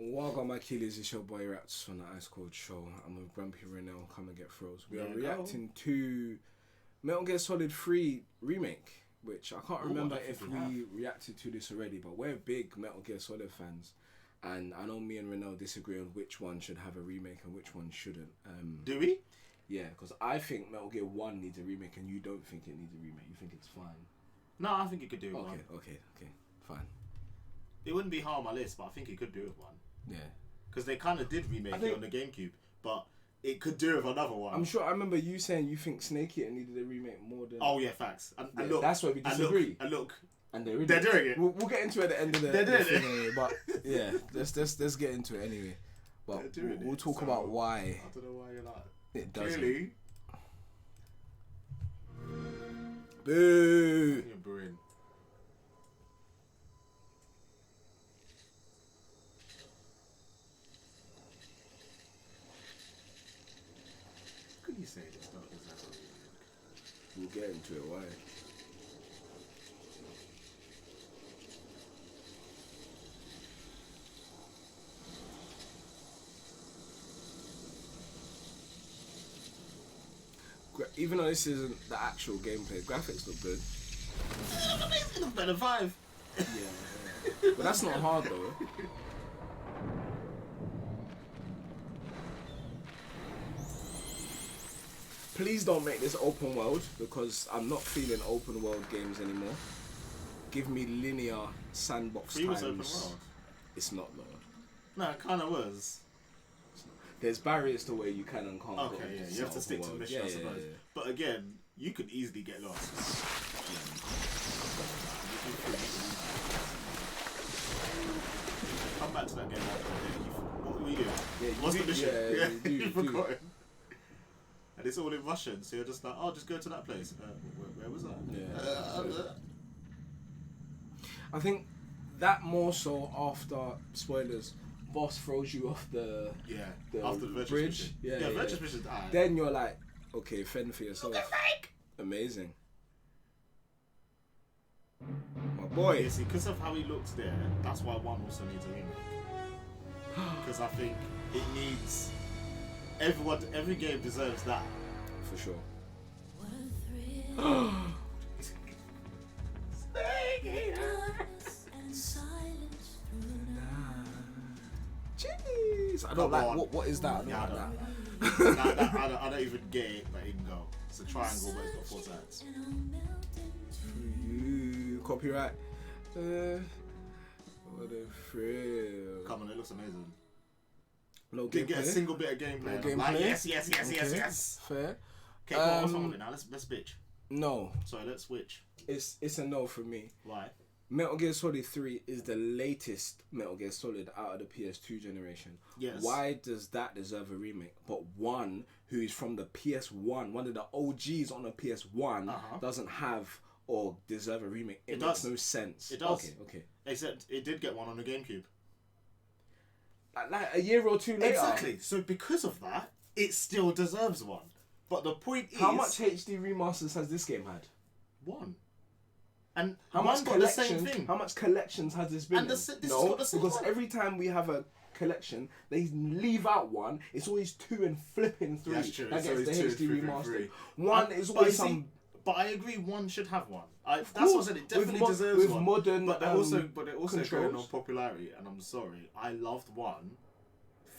Welcome my Achilles, it's your boy Ratz on the Ice Cold Show. I'm with Grumpy renael, come and get froze. We are reacting to Metal Gear Solid 3 Remake, which I can't remember if we reacted to this already, but we're big Metal Gear Solid fans. And I know me and Renael disagree on which one should have a remake and which one shouldn't. Do we? Yeah, because I think Metal Gear 1 needs a remake and you don't think it needs a remake. You think it's fine. No, I think it could do it. Okay, fine. It wouldn't be high on my list, but I think it could do it with one. Yeah. Because they kind of did remake it on the GameCube, but it could do it with another one. I'm sure I remember you saying you think Snake Eater needed a remake more than... Oh yeah, facts. And yeah, look, that's where we disagree. And look. And they're doing it. We'll get into it at the end of the... They're doing it. Anyway, but yeah, let's get into it anyway. But we'll talk about why... I don't know why you're like... It doesn't. Clearly. Boo! You're booing. Could you say this not deserve a remake? We'll get into it, why? Even though this isn't the actual gameplay, graphics look good. They look better 5. Yeah. But that's not hard though. Please don't make this open world, because I'm not feeling open world games anymore. Give me linear sandbox times. Was open world. It's not though. No, it kind of was. There's barriers to where you can and can't go. Okay, yeah, you have to stick to the mission, I suppose. Yeah. But again, you could easily get lost. Come back to that game after a day. What were you doing? Yeah, what's the mission? Yeah, you've forgotten. And it's all in Russian, so you're just like, oh, just go to that place. Where was that? Yeah. I think that more so after, spoilers, boss throws you off the after the bridge. Virtuous mission. Then you're like, okay, fend for yourself. Amazing. My boy. Yeah, see, because of how he looks there, that's why 1 also needs a remake. Because I think it needs every game deserves that. For sure. Jeez, I don't like what is that? I don't like that. I don't even get it, but it can go. It's a triangle, but it's got 4 sides. Copyright. What a thrill. Come on, it looks amazing. No Didn't get a single bit of gameplay. No gameplay. Like, yes. Fair. Okay, what's wrong with it now? Let's bitch. No. Sorry, let's switch. It's a no for me. Why? Metal Gear Solid 3 is the latest Metal Gear Solid out of the PS2 generation. Yes. Why does that deserve a remake? But one who is from the PS1, one of the OGs on the PS1, doesn't have or deserve a remake. It makes no sense. It does. Okay. Except it did get one on the GameCube. Like a year or two later. Exactly. So because of that, it still deserves one. But the point is... How much HD remasters has this game had? 1. And how much got the same thing. How much collections has this been? And this no, got the same because one. every time we have a collection, they leave out 1. It's always 2 and flipping 3. That's true. That gets the HD remastered. 3. 1 is always some. But I agree, 1 should have 1. That's what I said. It definitely deserves with 1. Modern, but they're also going on controls. popularity. And I'm sorry, I loved 1.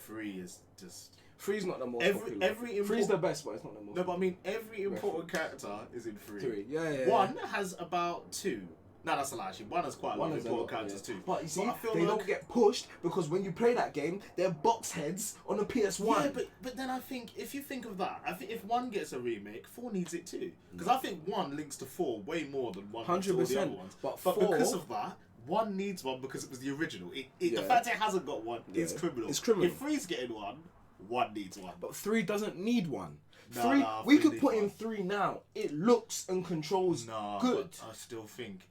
3 is just. 3's not the most popular. 3's the best, but it's not the most. No, but I mean, every important character is in 3. 3, yeah. 1 has about 2. No, that's a lie. Actually, 1 has quite a lot of important characters too. But you see, they don't get pushed because when you play that game, they're box heads on the PS1. Yeah, but then I think if you think of that, I think if 1 gets a remake, 4 needs it too. Because I think 1 links to 4 way more than 1 links to all the other ones. But because of that, 1 needs 1 because it was the original. The fact it hasn't got 1 is criminal. It's criminal. If 3's getting 1 needs 1. But 3 doesn't need 1. Nah, we could put in 3 now. It looks and controls good. But I still think,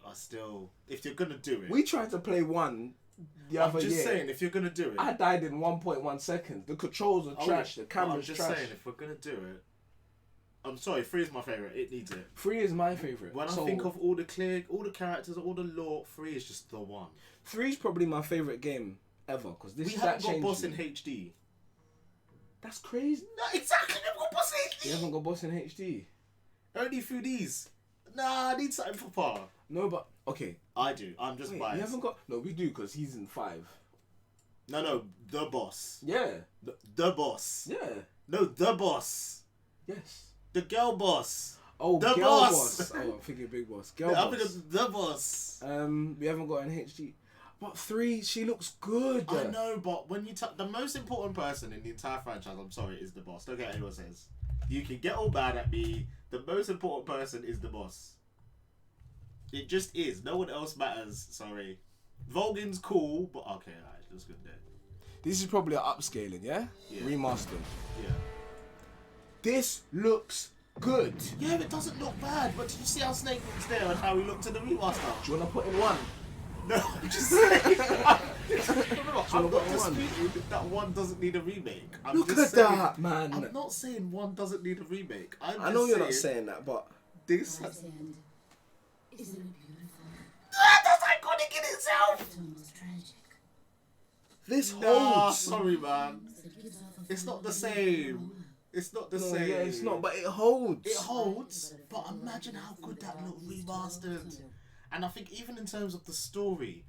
if you're gonna do it, we tried to play 1 the other year. I'm just saying, if you're gonna do it, I died in 1.1 seconds. The controls are trash. The camera's trash. I'm just saying, if we're gonna do it, I'm sorry, 3 is my favourite. It needs it. 3 is my favourite. When I think of all the characters, all the lore, 3 is just the one. 3 is probably my favourite game ever, because this We haven't got Boss in HD. That's crazy. No, exactly. We haven't got Boss in HD. You haven't got Boss in HD. Only through these. Nah, I need something for Pa. No, but okay. I do. I'm just biased. You haven't got. No, we do, because he's in 5. No, the boss. Yeah. The boss. Yeah. No, the boss. Yes. The girl boss. Oh, the girl boss. Oh, I'm thinking big boss. Girl boss. I'm thinking the boss. We haven't got an HD. But 3, she looks good. I know, but when you the most important person in the entire franchise, I'm sorry, is the boss. Don't care what anyone says. You can get all mad at me. The most important person is the boss. It just is. No one else matters. Sorry. Volgin's cool, but okay, alright, looks good there. This is probably an upscaling, yeah? Remastered. Yeah. This looks good. Yeah, it doesn't look bad, but did you see how Snake looks there and how he looked in the remaster? Do you want to put in 1? No, I'm just saying. I'm not disputing that 1 doesn't need a remake. Look at that, man. I'm not saying 1 doesn't need a remake. I know you're not saying that, but this. Isn't it beautiful? That's iconic in itself. It's almost tragic. this Nah, holds. sorry, man. It's not the same. It's not the same. Yeah, it's not, but it holds. It holds, but imagine how good that looked remastered. And I think even in terms of the story,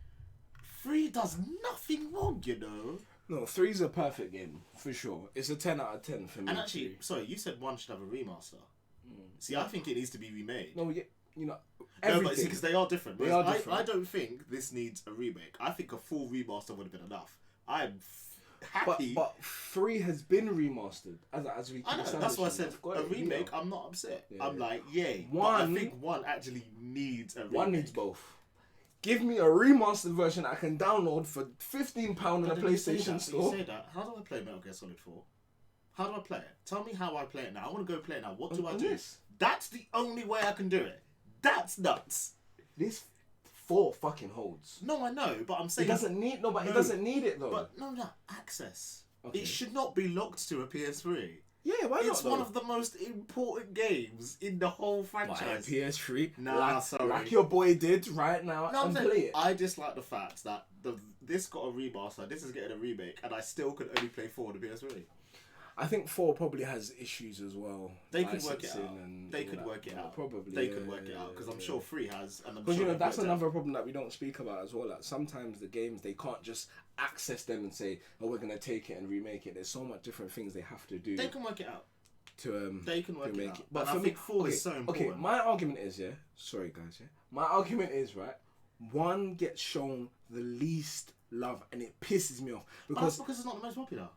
3 does nothing wrong, you know. No, 3's a perfect game for sure. It's a 10 out of 10 for me. And actually, sorry, you said 1 should have a remaster. See, I think it needs to be remade. No, you know, everything. No, but see, because they are different. They are different. I don't think this needs a remake. I think a full remaster would have been enough. I'm happy. But 3 has been remastered as we. I know. That's why I said a remake. I'm not upset. Yeah. I'm like, yay. 1. But I think 1 actually needs a remake. 1 needs both. Give me a remastered version I can download for £15 in a PlayStation store. You say that. How do I play Metal Gear Solid 4? How do I play it? Tell me how I play it now. I want to go play it now. What do I do? This? That's the only way I can do it. That's nuts. This 4 fucking holds. No, I know, but I'm saying it doesn't need it doesn't need it though. But no, access. Okay. It should not be locked to a PS3. Yeah, why not? It's one of the most important games in the whole franchise. PS3. Nah, sorry. Like your boy did right now. No, and play it. I dislike the fact that this got a remaster, this is getting a remake, and I still could only play 4 on the PS3. I think 4 probably has issues as well. They could work it out. They could work it out. Probably. They could work it out because I'm sure 3 has. Because you know that's another problem that we don't speak about as well. Like sometimes the games they can't just access them and say, "Oh, we're gonna take it and remake it." There's so much different things they have to do. They can work it out. They can work it out. But I think 4 is so important. Okay, my argument is sorry guys, my argument is right. 1 gets shown the least love and it pisses me off because it's not the most popular.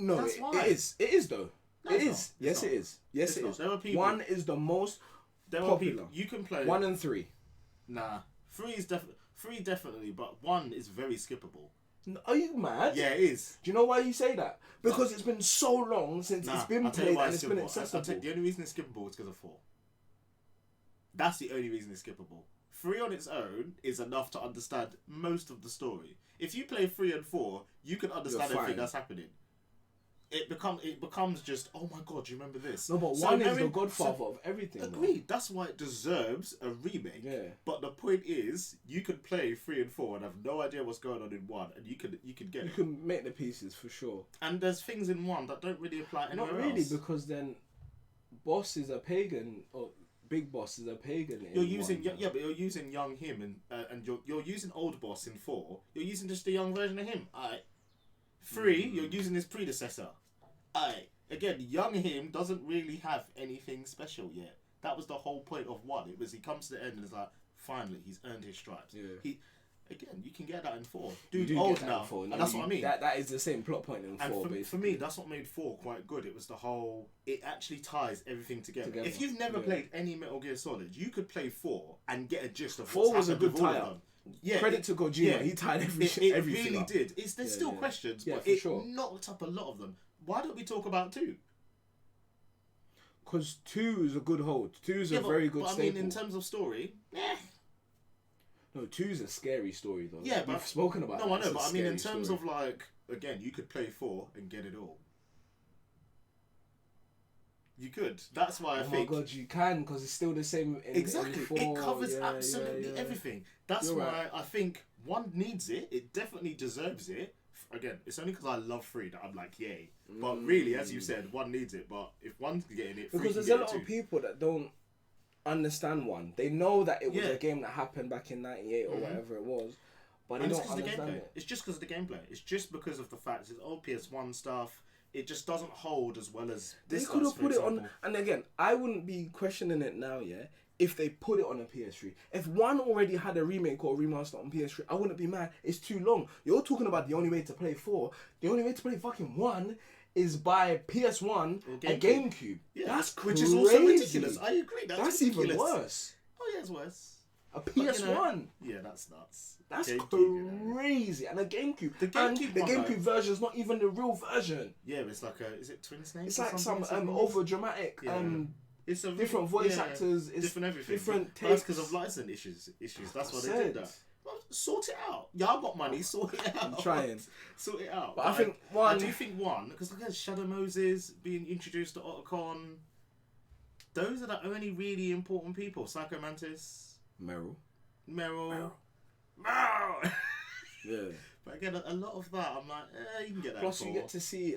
No, it is. It is though. No, it is. Yes, it is. Yes, it is. There are people. 1 is the most popular. You can play 1 and 3. Nah, 3 is definitely, but 1 is very skippable. Are you mad? Yeah, it is. Do you know why you say that? Because it's been so long since it's been played and it's been accessible. The only reason it's skippable is because of 4. That's the only reason it's skippable. 3 on its own is enough to understand most of the story. If you play 3 and 4, you can understand everything that's happening. It becomes just, oh my god, do you remember this? No, but 1 is the godfather of everything. Agreed. That's why it deserves a remake. Yeah. But the point is, you could play 3 and 4 and have no idea what's going on in 1, and you can get it. You can make the pieces for sure. And there's things in 1 that don't really apply anywhere else. Not really, because then Boss is a pagan, or Big Boss is a pagan. You're using but you're using young him and you're using old Boss in 4. You're using just a young version of him. 3, you're using his predecessor. Again, young him doesn't really have anything special yet. That was the whole point of 1. It was he comes to the end and it's like, finally, he's earned his stripes. Yeah. Again, you can get that in 4. Dude, old now. And that's what I mean. That is the same plot point in 4, basically. For me, that's what made 4 quite good. It was the whole... It actually ties everything together. If you've never played any Metal Gear Solid, you could play 4 and get a gist of 4 was a good tie-up. Yeah, credit to Kojima, he tied everything It really up. did. There's still questions, but it knocked up a lot of them. Why don't we talk about 2? Because 2 is a good hold. 2 is a very good staple. I mean, in terms of story, No, 2 is a scary story though. Yeah, but we've spoken about. No, I know, but I mean, in terms of again, you could play 4 and get it all. You could. That's why I think. Oh my god, you can, because it's still the same. Exactly. In It covers absolutely everything. That's You're why right. I think one needs it. It definitely deserves it. Again, it's only because I love free that I'm like, yay. But really, as you said, one needs it. But if one's getting it, free because can there's a get lot it of too. people that don't understand one. They know that it was a game that happened back in '98 or whatever it was, but they don't understand it. It's just because of the gameplay. It's just because of the fact it's old PS1 stuff. It just doesn't hold as well as this. They could have put it on. And again, I wouldn't be questioning it now, if they put it on a PS3. If one already had a remake or a remaster on PS3, I wouldn't be mad. It's too long. You're talking about the only way to play 4. The only way to play fucking 1 is by PS1 and GameCube. Yeah, that's crazy. Which is also ridiculous. I agree. That's ridiculous. Even worse. Oh yeah, it's worse. A PS1. Yeah, that's nuts. That's GameCube, crazy. And a GameCube. The GameCube version is not even the real version. Yeah, it's like is it Twin Snakes? It's like some over dramatic. It's a different voice actors. It's different everything. Different takes. That's because of license issues. That's why they did that. Well, sort it out. Y'all got money. Sort it out. I'm trying. Sort it out. But I think one. I do think one because look at Shadow Moses being introduced to Otacon. Those are the only really important people. Psycho Mantis. Meryl. Yeah. But again, a lot of that, I'm like, you can get that. Plus, you get to see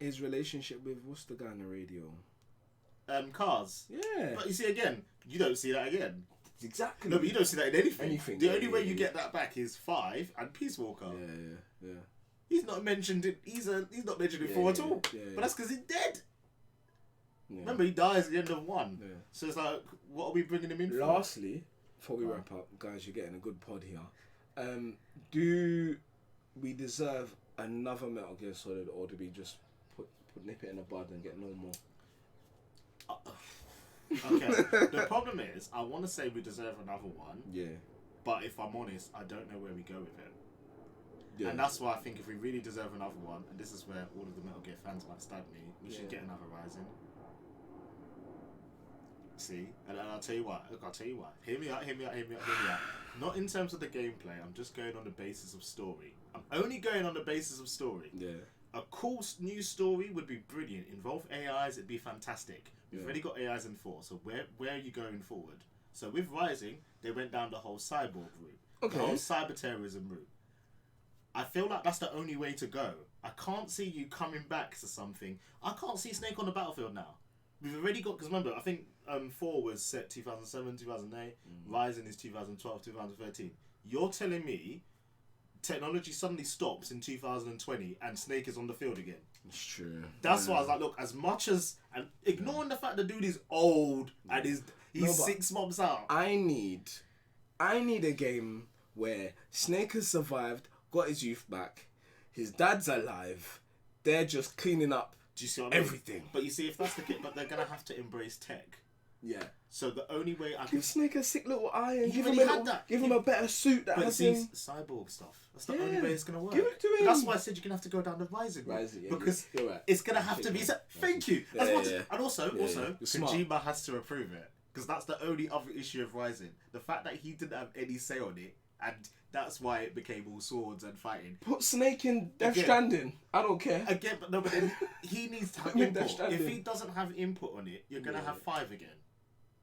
his relationship with what's the guy on the radio? Cars. Yeah. But you see, again, you don't see that again. Exactly. No, but you don't see that in anything. The only way you get that back is 5 and Peace Walker. Yeah. He's not mentioned it. He's not mentioned it 4 at all. But that's because he's dead. Yeah. Remember, he dies at the end of 1. Yeah. So it's like, what are we bringing him in for? Lastly, before we wrap up, guys, you're getting a good pod here. Do we deserve another Metal Gear Solid, or do we just nip it in the bud and get no more? Okay. The problem is, I want to say we deserve another one. Yeah. But if I'm honest, I don't know where we go with it. Yeah. And that's why I think if we really deserve another one, and this is where all of the Metal Gear fans might stab me, we should get another Rising. See? And I'll tell you what. Look, I'll tell you what. Hear me out. Not in terms of the gameplay. I'm just going on the basis of story. I'm only going on the basis of story. Yeah. A cool new story would be brilliant. Involve AIs, it'd be fantastic. We've already got AIs in 4, so where are you going forward? So with Rising, they went down the whole cyborg route. Okay. The whole cyber terrorism route. I feel like that's the only way to go. I can't see you coming back to something. I can't see Snake on the battlefield now. We've already got, because remember, I think 4 was set 2007, 2008. Rising is 2012, 2013. You're telling me technology suddenly stops in 2020 and Snake is on the field again? It's true. That's why I was like, look, as much as... And ignoring the fact the dude is old and he's 6 months out. I need a game where Snake has survived, got his youth back, his dad's alive, they're just cleaning up. Do you see what I mean? Everything. But you see, if that's the case, but they're going to have to embrace tech. Yeah. So the only way I give Snake a sick little eye and give him a better suit that has him. Cyborg stuff. That's the only way it's gonna work. Give it to him. That's why I said you're gonna have to go down the Rising route because it's gonna have to be. Thank you. And also, Kojima has to approve it because that's the only other issue of Rising. The fact that he didn't have any say on it, and that's why it became all swords and fighting. Put Snake in Death Stranding. I don't care. Again, but then he needs to have input. If he doesn't have input on it, you're gonna have 5 again.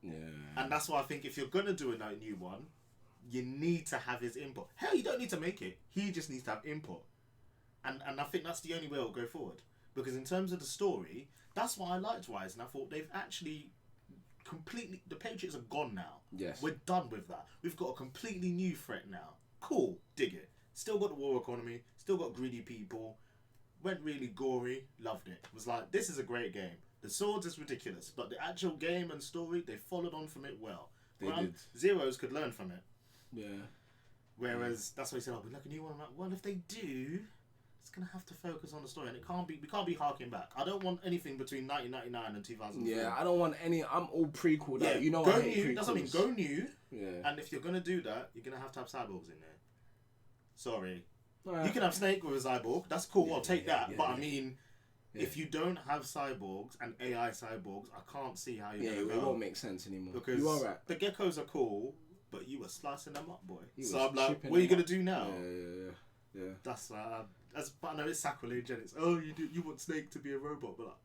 Yeah. And that's why I think if you're gonna do a new one, you need to have his input. Hell, you don't need to make it. He just needs to have input. And I think that's the only way it'll go forward. Because in terms of the story, that's why I liked Rise, and I thought they've actually completely... The Patriots are gone now. Yes. We're done with that. We've got a completely new threat now. Cool. Dig it. Still got the war economy. Still got greedy people. Went really gory. Loved it. Was like, this is a great game. The swords is ridiculous, but the actual game and story, they followed on from it well. They did. Zeros could learn from it. Yeah. Whereas that's why he said, "Oh, we'd like a new one." I'm like, well, if they do, it's gonna have to focus on the story, and we can't be harking back. I don't want anything between 1999 and 2004. Yeah, I don't want any. I'm all prequel. Yeah, you know, go I hate new. prequels. That's what I mean. Go new. Yeah. And if you're gonna do that, you're gonna have cyborgs in there. Sorry. Right. You can have Snake with a cyborg. That's cool. I'll take that. But I mean. Yeah. If you don't have cyborgs and AI cyborgs, I can't see how you're going to go. It won't make sense anymore. Because you are right. The geckos are cool, but you were slicing them up, boy. So I'm like, what are you going to do now? Yeah. That's but I know it's sacrilege and it's, you want Snake to be a robot, but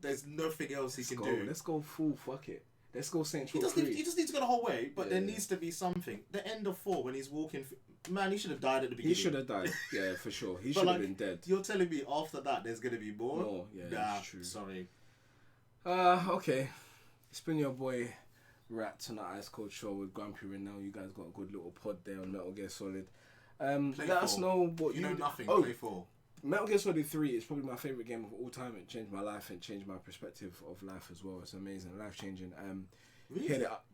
there's nothing else he can do. Let's go full. Fuck it. Let's go Saints Row He 3. just needs to go the whole way, but there needs to be something. The end of 4 when he's walking. Man, he should have died at the beginning. He should have died. Yeah, for sure. He should have been dead. You're telling me after that there's gonna be more? More. Yeah, that's true. Sorry. Okay. It's been your boy Ratz on the Ice Cold Show with Grumpy renael. You guys got a good little pod there on Metal Gear Solid. Let us know what you know. Nothing. Oh, Play 4. Metal Gear Solid 3 is probably my favourite game of all time. It changed my life and changed my perspective of life as well. It's amazing, life changing. Really? Hit it up.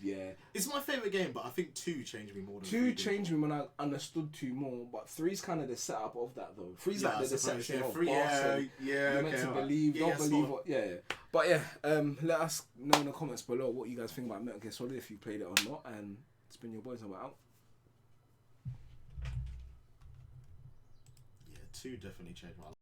Yeah. It's my favourite game, but I think 2 changed me more than 2 changed me when I understood 2 more, but 3's kind of the setup of that though. 3's like the deception of boss. You're meant to believe, don't believe what. Yeah. But yeah, let us know in the comments below what you guys think about Metal Gear Solid, if you played it or not. And it's been your boys, I'm out. Yeah, 2 definitely changed my life.